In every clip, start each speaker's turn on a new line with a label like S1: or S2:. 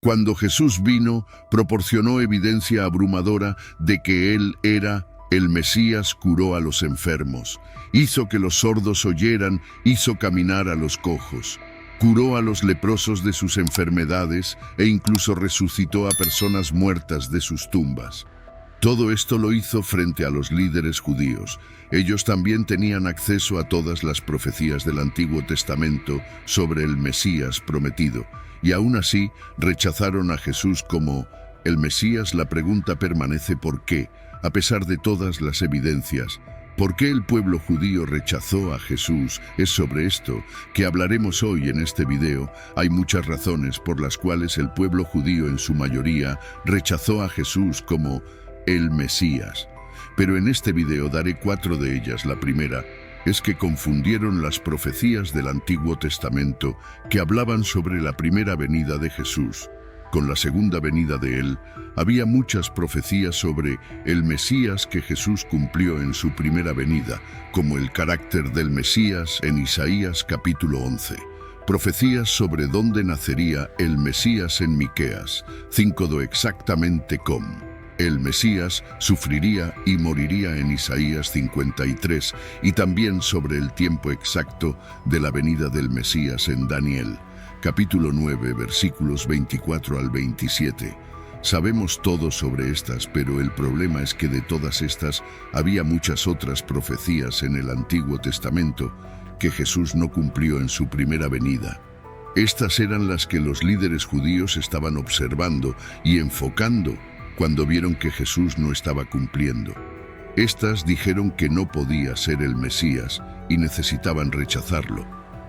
S1: Cuando Jesús vino, proporcionó evidencia abrumadora de que Él era el Mesías. Curó a los enfermos, hizo que los sordos oyeran, hizo caminar a los cojos, curó a los leprosos de sus enfermedades e incluso resucitó a personas muertas de sus tumbas. Todo esto lo hizo frente a los líderes judíos. Ellos también tenían acceso a todas las profecías del Antiguo Testamento sobre el Mesías prometido, y aún así rechazaron a Jesús como el Mesías. La pregunta permanece: ¿por qué? A pesar de todas las evidencias, ¿por qué el pueblo judío rechazó a Jesús? Es sobre esto que hablaremos hoy en este video. Hay muchas razones por las cuales el pueblo judío en su mayoría rechazó a Jesús como el Mesías. Pero en este video daré 4 de ellas. La primera es que confundieron las profecías del Antiguo Testamento que hablaban sobre la primera venida de Jesús con la segunda venida de Él. Había muchas profecías sobre el Mesías que Jesús cumplió en su primera venida, como el carácter del Mesías en Isaías capítulo 11. Profecías sobre dónde nacería el Mesías en Miqueas 5 exactamente cómo el Mesías sufriría y moriría en Isaías 53, y también sobre el tiempo exacto de la venida del Mesías en Daniel capítulo 9, versículos 24 al 27. Sabemos todo sobre estas, pero el problema es que de todas estas había muchas otras profecías en el Antiguo Testamento que Jesús no cumplió en su primera venida. Estas eran las que los líderes judíos estaban observando y enfocando cuando vieron que Jesús no estaba cumpliendo. Estas dijeron que no podía ser el Mesías y necesitaban rechazarlo,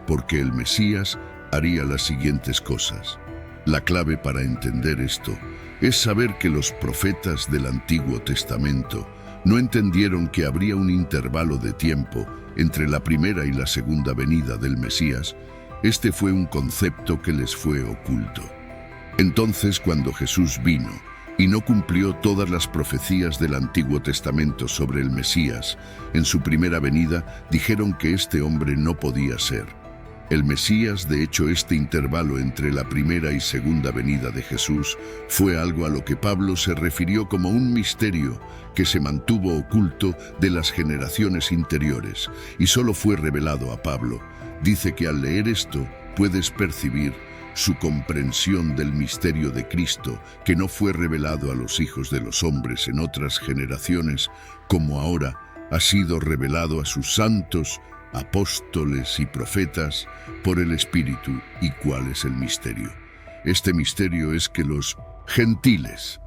S1: porque el Mesías haría las siguientes cosas. La clave para entender esto es saber que los profetas del Antiguo Testamento no entendieron que habría un intervalo de tiempo entre la primera y la segunda venida del Mesías. Este fue un concepto que les fue oculto. Entonces, cuando Jesús vino y no cumplió todas las profecías del Antiguo Testamento sobre el Mesías en su primera venida, dijeron que este hombre no podía ser el Mesías. De hecho, este intervalo entre la primera y segunda venida de Jesús fue algo a lo que Pablo se refirió como un misterio que se mantuvo oculto de las generaciones interiores y solo fue revelado a Pablo. Dice que al leer esto puedes percibir su comprensión del misterio de Cristo, que no fue revelado a los hijos de los hombres en otras generaciones, como ahora ha sido revelado a sus santos, apóstoles y profetas por el Espíritu. ¿Y cuál es el misterio? Este misterio es que los gentiles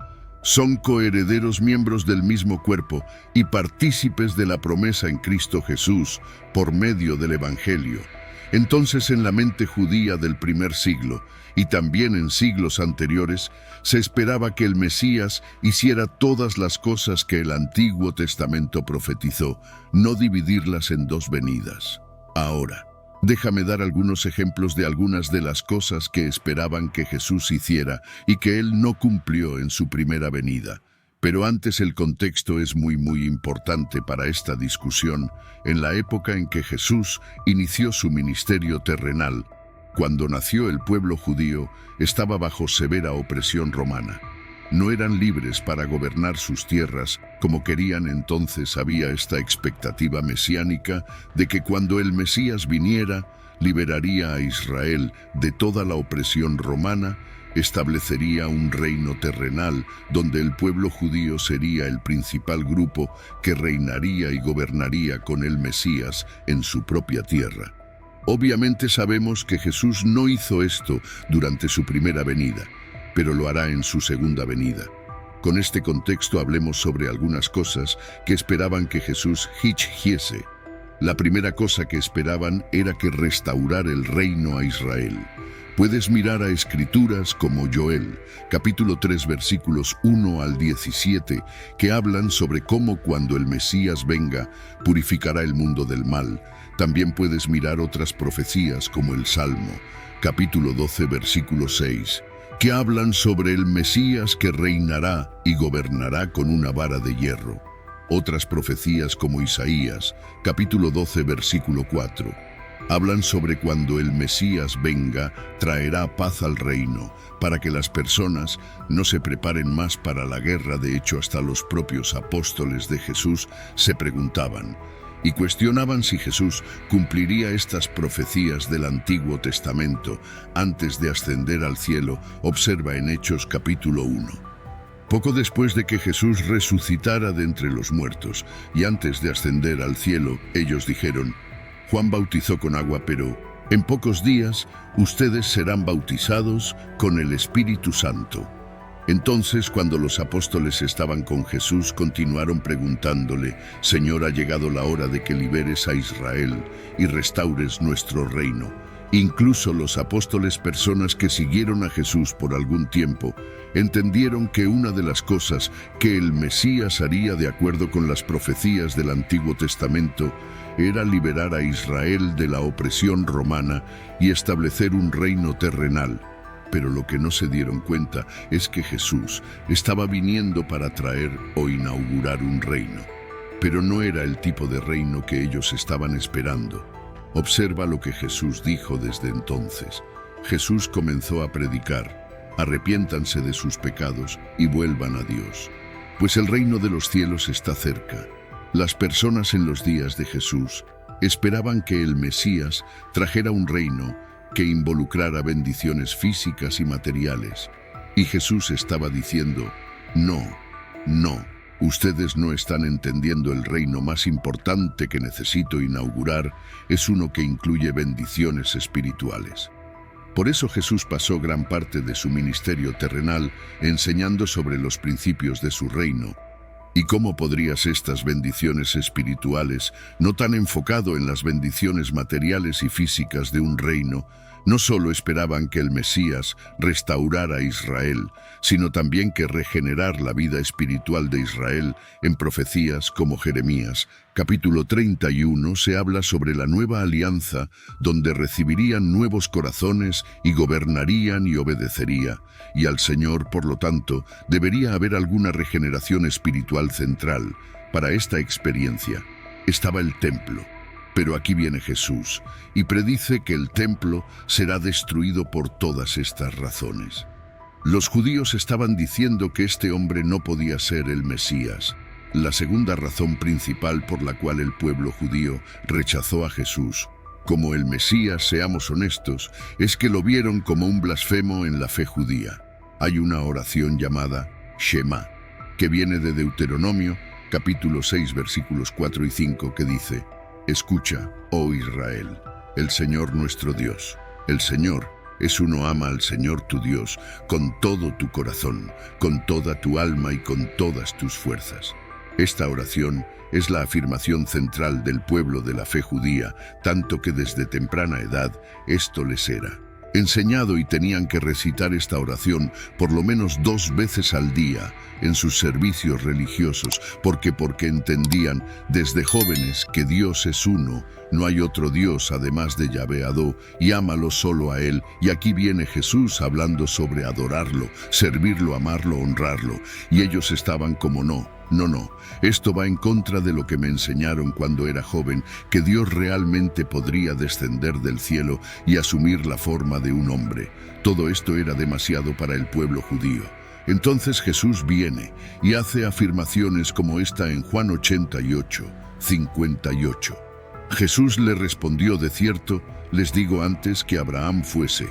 S1: son coherederos, miembros del mismo cuerpo y partícipes de la promesa en Cristo Jesús por medio del Evangelio. Entonces, en la mente judía del primer siglo y también en siglos anteriores, se esperaba que el Mesías hiciera todas las cosas que el Antiguo Testamento profetizó, no dividirlas en 2 venidas. Ahora, déjame dar algunos ejemplos de algunas de las cosas que esperaban que Jesús hiciera y que Él no cumplió en su primera venida. Pero antes, el contexto es muy importante para esta discusión. En la época en que Jesús inició su ministerio terrenal, cuando nació, el pueblo judío estaba bajo severa opresión romana. No eran libres para gobernar sus tierras como querían. Entonces había esta expectativa mesiánica de que cuando el Mesías viniera, liberaría a Israel de toda la opresión romana, establecería un reino terrenal donde el pueblo judío sería el principal grupo que reinaría y gobernaría con el Mesías en su propia tierra. Obviamente sabemos que Jesús no hizo esto durante su primera venida, pero lo hará en su segunda venida. Con este contexto hablemos sobre algunas cosas que esperaban que Jesús hiciese. La primera cosa que esperaban era que restaurara el reino a Israel. Puedes mirar a escrituras como Joel, capítulo 3, versículos 1 al 17, que hablan sobre cómo cuando el Mesías venga, purificará el mundo del mal. También puedes mirar otras profecías como el Salmo, capítulo 12, versículo 6, que hablan sobre el Mesías que reinará y gobernará con una vara de hierro. Otras profecías como Isaías, capítulo 12, versículo 4, Hablan sobre cuando el Mesías venga, traerá paz al reino, para que las personas no se preparen más para la guerra. De hecho, hasta los propios apóstoles de Jesús se preguntaban y cuestionaban si Jesús cumpliría estas profecías del Antiguo Testamento antes de ascender al cielo. Observa en Hechos capítulo 1. Poco después de que Jesús resucitara de entre los muertos y antes de ascender al cielo, ellos dijeron: Juan bautizó con agua, pero en pocos días ustedes serán bautizados con el Espíritu Santo. Entonces, cuando los apóstoles estaban con Jesús, continuaron preguntándole: Señor, ha llegado la hora de que liberes a Israel y restaures nuestro reino. Incluso los apóstoles, personas que siguieron a Jesús por algún tiempo, entendieron que una de las cosas que el Mesías haría de acuerdo con las profecías del Antiguo Testamento era liberar a Israel de la opresión romana y establecer un reino terrenal. Pero lo que no se dieron cuenta es que Jesús estaba viniendo para traer o inaugurar un reino. Pero no era el tipo de reino que ellos estaban esperando. Observa lo que Jesús dijo desde entonces. Jesús comenzó a predicar: arrepiéntanse de sus pecados y vuelvan a Dios, pues el reino de los cielos está cerca. Las personas en los días de Jesús esperaban que el Mesías trajera un reino que involucrara bendiciones físicas y materiales. Y Jesús estaba diciendo: no, ustedes no están entendiendo. El reino más importante que necesito inaugurar es uno que incluye bendiciones espirituales. Por eso Jesús pasó gran parte de su ministerio terrenal enseñando sobre los principios de su reino. ¿Y cómo podrías estas bendiciones espirituales, no tan enfocado en las bendiciones materiales y físicas de un reino? No solo esperaban que el Mesías restaurara a Israel, sino también que regenerar la vida espiritual de Israel. En profecías como Jeremías, capítulo 31, se habla sobre la nueva alianza, donde recibirían nuevos corazones y gobernarían y obedecería. Y al Señor, por lo tanto, debería haber alguna regeneración espiritual central. Para esta experiencia estaba el templo. Pero aquí viene Jesús y predice que el templo será destruido por todas estas razones. Los judíos estaban diciendo que este hombre no podía ser el Mesías. La segunda razón principal por la cual el pueblo judío rechazó a Jesús como el Mesías, seamos honestos, es que lo vieron como un blasfemo en la fe judía. Hay una oración llamada Shema, que viene de Deuteronomio, capítulo 6, versículos 4 y 5, que dice: Escucha, oh Israel, el Señor nuestro Dios, el Señor es uno. Ama al Señor tu Dios con todo tu corazón, con toda tu alma y con todas tus fuerzas. Esta oración es la afirmación central del pueblo de la fe judía, tanto que desde temprana edad esto les era enseñado y tenían que recitar esta oración por lo menos 2 veces al día en sus servicios religiosos, porque entendían desde jóvenes que Dios es uno, no hay otro Dios además de Yahvé Adó, y ámalo solo a Él. Y aquí viene Jesús hablando sobre adorarlo, servirlo, amarlo, honrarlo, y ellos estaban como no, esto va en contra de lo que me enseñaron cuando era joven, que Dios realmente podría descender del cielo y asumir la forma de un hombre. Todo esto era demasiado para el pueblo judío. Entonces Jesús viene y hace afirmaciones como esta en Juan 88, 58. Jesús le respondió: de cierto, les digo, antes que Abraham fuese,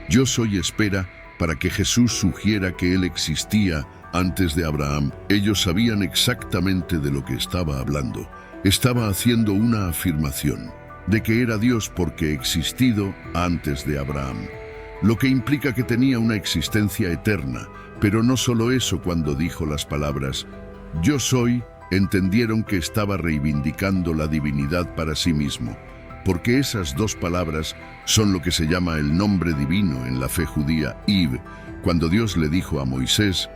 S1: yo soy. Espera, para que Jesús sugiera que él existía antes de Abraham. Ellos sabían exactamente de lo que estaba hablando. Estaba haciendo una afirmación de que era Dios porque existido antes de Abraham, lo que implica que tenía una existencia eterna. Pero no solo eso, cuando dijo las palabras yo soy, entendieron que estaba reivindicando la divinidad para sí mismo, porque esas 2 palabras son lo que se llama el nombre divino en la fe judía, Iv. Cuando Dios le dijo a Moisés,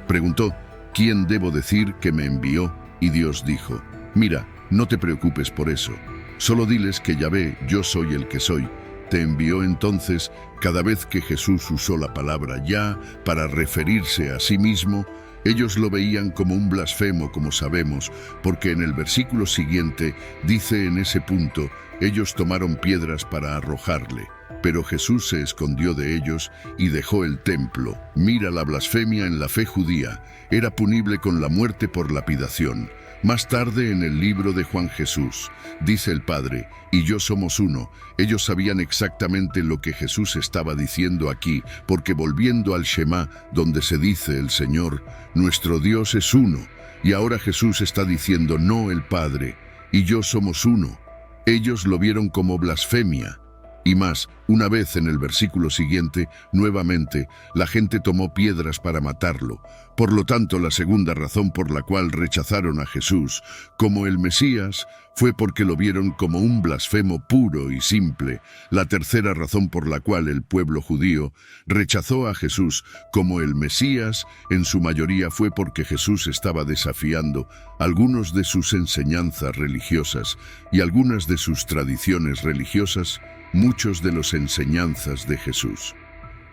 S1: preguntó: ¿quién debo decir que me envió? Y Dios dijo: mira, no te preocupes por eso, solo diles que Yahvé, yo soy el que soy, te envió. Entonces, cada vez que Jesús usó la palabra Yah para referirse a sí mismo, Ellos lo veían como un blasfemo, como sabemos, porque en el versículo siguiente dice en ese punto, ellos tomaron piedras para arrojarle. Pero Jesús se escondió de ellos y dejó el templo. Mira, la blasfemia en la fe judía era punible con la muerte por lapidación. Más tarde en el libro de Juan Jesús, dice el Padre, y yo somos uno. Ellos sabían exactamente lo que Jesús estaba diciendo aquí, porque volviendo al Shema, donde se dice el Señor, nuestro Dios es uno, y ahora Jesús está diciendo, no el Padre, y yo somos uno. Ellos lo vieron como blasfemia. Y más, una vez en el versículo siguiente, nuevamente, la gente tomó piedras para matarlo. Por lo tanto, la segunda razón por la cual rechazaron a Jesús como el Mesías fue porque lo vieron como un blasfemo puro y simple. La tercera razón por la cual el pueblo judío rechazó a Jesús como el Mesías, en su mayoría fue porque Jesús estaba desafiando algunas de sus enseñanzas religiosas y algunas de sus tradiciones religiosas, muchos de las enseñanzas de Jesús.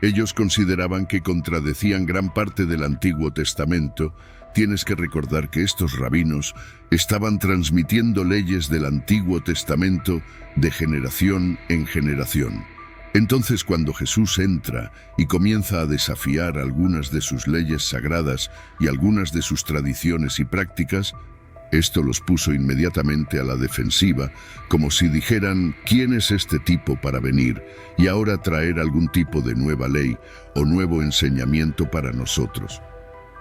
S1: Ellos consideraban que contradecían gran parte del Antiguo Testamento. Tienes que recordar que estos rabinos estaban transmitiendo leyes del Antiguo Testamento de generación en generación. Entonces, cuando Jesús entra y comienza a desafiar algunas de sus leyes sagradas y algunas de sus tradiciones y prácticas, esto los puso inmediatamente a la defensiva, como si dijeran, ¿quién es este tipo para venir y ahora traer algún tipo de nueva ley o nuevo enseñamiento para nosotros?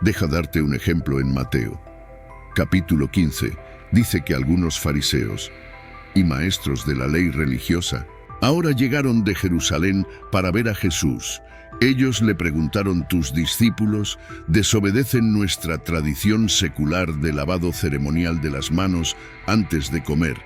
S1: Deja darte un ejemplo en Mateo. Capítulo 15, dice que algunos fariseos y maestros de la ley religiosa ahora llegaron de Jerusalén para ver a Jesús. Ellos le preguntaron, tus discípulos desobedecen nuestra tradición secular de lavado ceremonial de las manos antes de comer.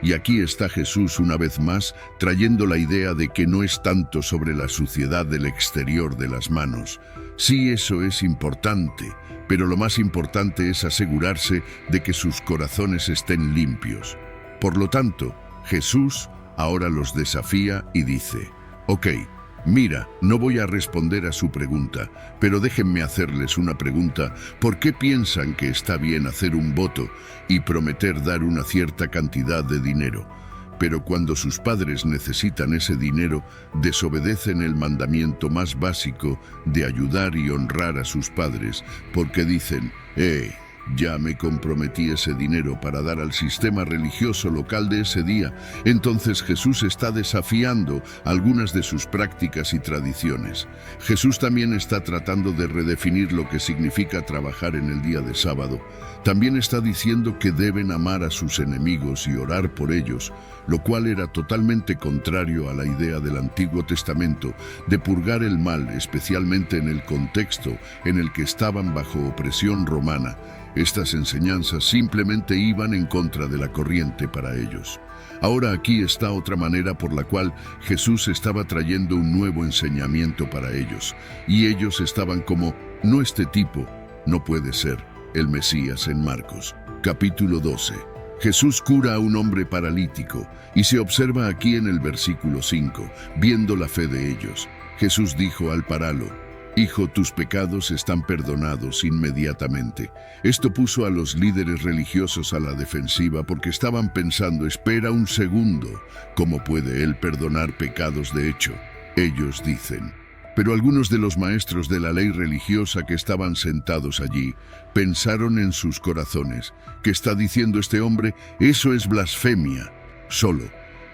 S1: Y aquí está Jesús una vez más trayendo la idea de que no es tanto sobre la suciedad del exterior de las manos. Sí, eso es importante, pero lo más importante es asegurarse de que sus corazones estén limpios. Por lo tanto, Jesús ahora los desafía y dice, ok, mira, no voy a responder a su pregunta, pero déjenme hacerles una pregunta. ¿Por qué piensan que está bien hacer un voto y prometer dar una cierta cantidad de dinero? Pero cuando sus padres necesitan ese dinero, desobedecen el mandamiento más básico de ayudar y honrar a sus padres, porque dicen, ya me comprometí ese dinero para dar al sistema religioso local de ese día. Entonces Jesús está desafiando algunas de sus prácticas y tradiciones. Jesús también está tratando de redefinir lo que significa trabajar en el día de sábado. También está diciendo que deben amar a sus enemigos y orar por ellos, lo cual era totalmente contrario a la idea del Antiguo Testamento de purgar el mal, especialmente en el contexto en el que estaban bajo opresión romana. Estas enseñanzas simplemente iban en contra de la corriente para ellos. Ahora aquí está otra manera por la cual Jesús estaba trayendo un nuevo enseñamiento para ellos. Y ellos estaban como, no, este tipo no puede ser el Mesías. En Marcos, capítulo 12. Jesús cura a un hombre paralítico y se observa aquí en el versículo 5, viendo la fe de ellos. Jesús dijo al paralo, Hijo, tus pecados están perdonados inmediatamente. Esto puso a los líderes religiosos a la defensiva porque estaban pensando, espera un segundo, ¿cómo puede él perdonar pecados de hecho? Ellos dicen. Pero algunos de los maestros de la ley religiosa que estaban sentados allí pensaron en sus corazones, ¿qué está diciendo este hombre? Eso es blasfemia. Solo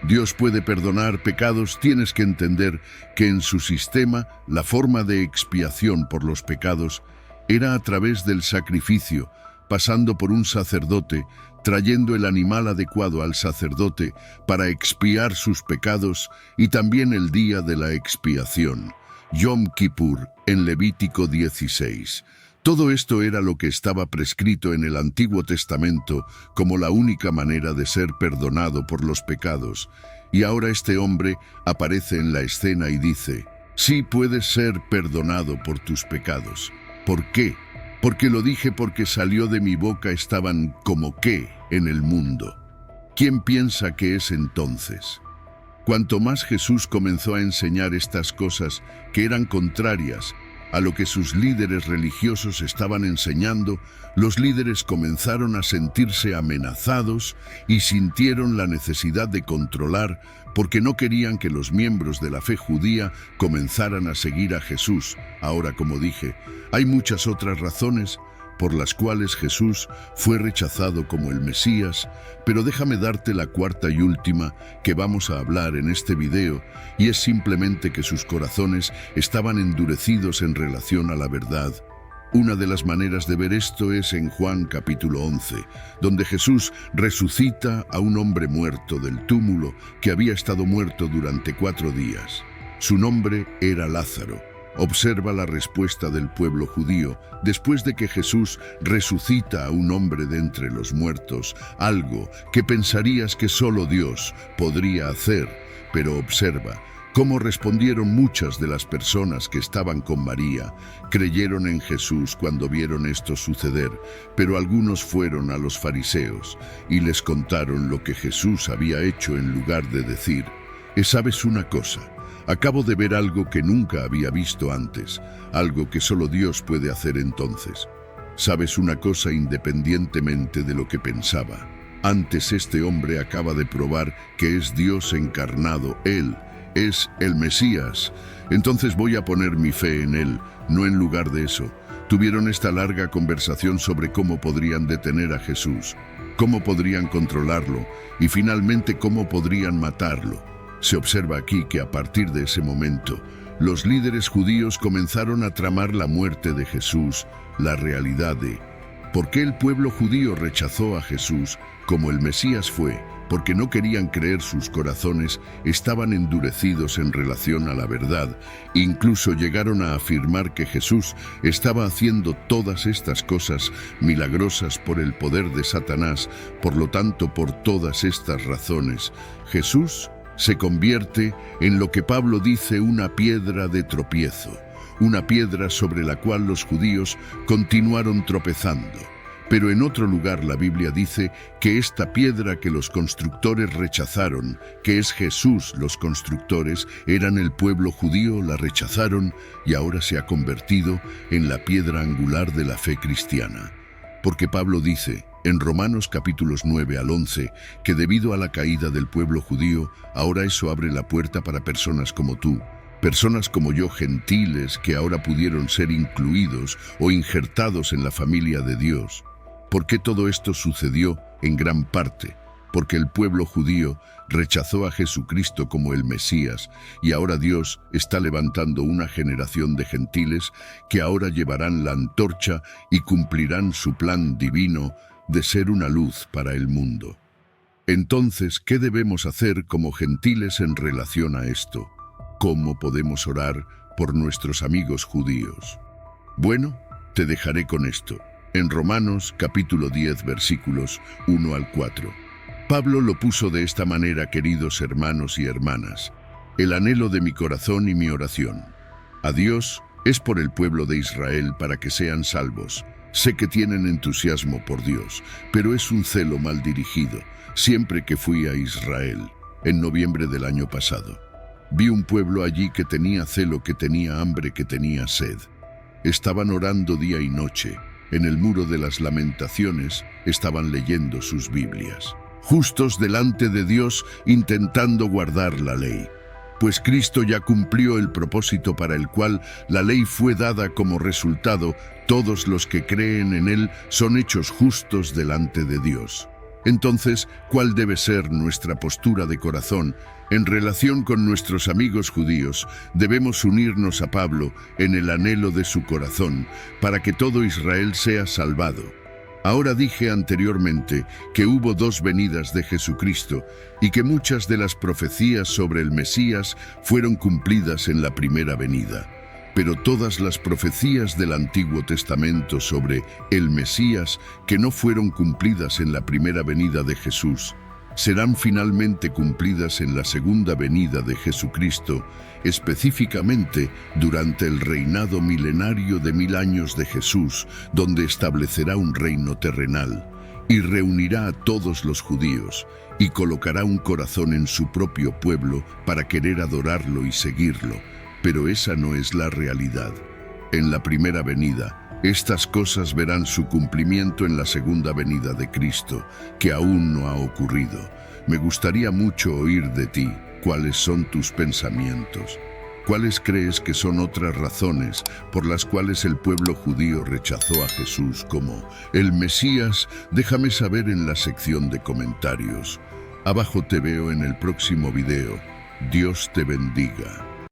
S1: Dios puede perdonar pecados. Tienes que entender que en su sistema la forma de expiación por los pecados era a través del sacrificio, pasando por un sacerdote, trayendo el animal adecuado al sacerdote para expiar sus pecados, y también el día de la expiación, Yom Kippur, en Levítico 16. Todo esto era lo que estaba prescrito en el Antiguo Testamento como la única manera de ser perdonado por los pecados. Y ahora este hombre aparece en la escena y dice, sí, puedes ser perdonado por tus pecados. ¿Por qué? Porque lo dije, porque salió de mi boca, estaban como qué en el mundo. ¿Quién piensa que es entonces? Cuanto más Jesús comenzó a enseñar estas cosas que eran contrarias a lo que sus líderes religiosos estaban enseñando, los líderes comenzaron a sentirse amenazados y sintieron la necesidad de controlar porque no querían que los miembros de la fe judía comenzaran a seguir a Jesús. Ahora, como dije, hay muchas otras razones por las cuales Jesús fue rechazado como el Mesías, pero déjame darte la cuarta y última que vamos a hablar en este video, y es simplemente que sus corazones estaban endurecidos en relación a la verdad. Una de las maneras de ver esto es en Juan capítulo 11, donde Jesús resucita a un hombre muerto del túmulo que había estado muerto durante 4 días. Su nombre era Lázaro. Observa la respuesta del pueblo judío después de que Jesús resucita a un hombre de entre los muertos, algo que pensarías que solo Dios podría hacer, pero observa cómo respondieron muchas de las personas que estaban con María. Creyeron en Jesús cuando vieron esto suceder, pero algunos fueron a los fariseos y les contaron lo que Jesús había hecho en lugar de decir: ¿sabes una cosa? Acabo de ver algo que nunca había visto antes, algo que solo Dios puede hacer entonces. ¿Sabes una cosa? Independientemente de lo que pensaba, antes este hombre acaba de probar que es Dios encarnado. Él es el Mesías. Entonces voy a poner mi fe en él, no en lugar de eso. Tuvieron esta larga conversación sobre cómo podrían detener a Jesús, cómo podrían controlarlo y finalmente cómo podrían matarlo. Se observa aquí que a partir de ese momento, los líderes judíos comenzaron a tramar la muerte de Jesús, la realidad de por qué el pueblo judío rechazó a Jesús como el Mesías fue, porque no querían creer. Sus corazones estaban endurecidos en relación a la verdad. Incluso llegaron a afirmar que Jesús estaba haciendo todas estas cosas milagrosas por el poder de Satanás. Por lo tanto, por todas estas razones, Jesús se convierte en lo que Pablo dice una piedra de tropiezo, una piedra sobre la cual los judíos continuaron tropezando. Pero en otro lugar la Biblia dice que esta piedra que los constructores rechazaron, que es Jesús, los constructores, eran el pueblo judío, la rechazaron y ahora se ha convertido en la piedra angular de la fe cristiana. Porque Pablo dice en Romanos capítulos 9 al 11, que debido a la caída del pueblo judío, ahora eso abre la puerta para personas como tú, personas como yo, gentiles, que ahora pudieron ser incluidos o injertados en la familia de Dios. ¿Por qué todo esto sucedió? En gran parte porque el pueblo judío rechazó a Jesucristo como el Mesías, y ahora Dios está levantando una generación de gentiles que ahora llevarán la antorcha y cumplirán su plan divino de ser una luz para el mundo. Entonces, ¿qué debemos hacer como gentiles en relación a esto? ¿Cómo podemos orar por nuestros amigos judíos? Bueno, te dejaré con esto. En Romanos capítulo 10 versículos 1 al 4. Pablo lo puso de esta manera: queridos hermanos y hermanas, el anhelo de mi corazón y mi oración a Dios es por el pueblo de Israel para que sean salvos. Sé que tienen entusiasmo por Dios, pero es un celo mal dirigido. Siempre que fui a Israel, en noviembre del año pasado, vi un pueblo allí que tenía celo, que tenía hambre, que tenía sed. Estaban orando día y noche. En el muro de las lamentaciones estaban leyendo sus Biblias, justos delante de Dios, intentando guardar la ley. Pues Cristo ya cumplió el propósito para el cual la ley fue dada. Como resultado, todos los que creen en Él son hechos justos delante de Dios. Entonces, ¿cuál debe ser nuestra postura de corazón en relación con nuestros amigos judíos? Debemos unirnos a Pablo en el anhelo de su corazón para que todo Israel sea salvado. Ahora dije anteriormente que hubo 2 venidas de Jesucristo y que muchas de las profecías sobre el Mesías fueron cumplidas en la primera venida. Pero todas las profecías del Antiguo Testamento sobre el Mesías que no fueron cumplidas en la primera venida de Jesús, serán finalmente cumplidas en la segunda venida de Jesucristo, específicamente durante el reinado milenario de 1000 años de Jesús, donde establecerá un reino terrenal y reunirá a todos los judíos y colocará un corazón en su propio pueblo para querer adorarlo y seguirlo. Pero esa no es la realidad. en la primera venida. Estas cosas verán su cumplimiento en la segunda venida de Cristo, que aún no ha ocurrido. Me gustaría mucho oír de ti. ¿Cuáles son tus pensamientos? ¿Cuáles crees que son otras razones por las cuales el pueblo judío rechazó a Jesús como el Mesías? Déjame saber en la sección de comentarios. Abajo te veo en el próximo video. Dios te bendiga.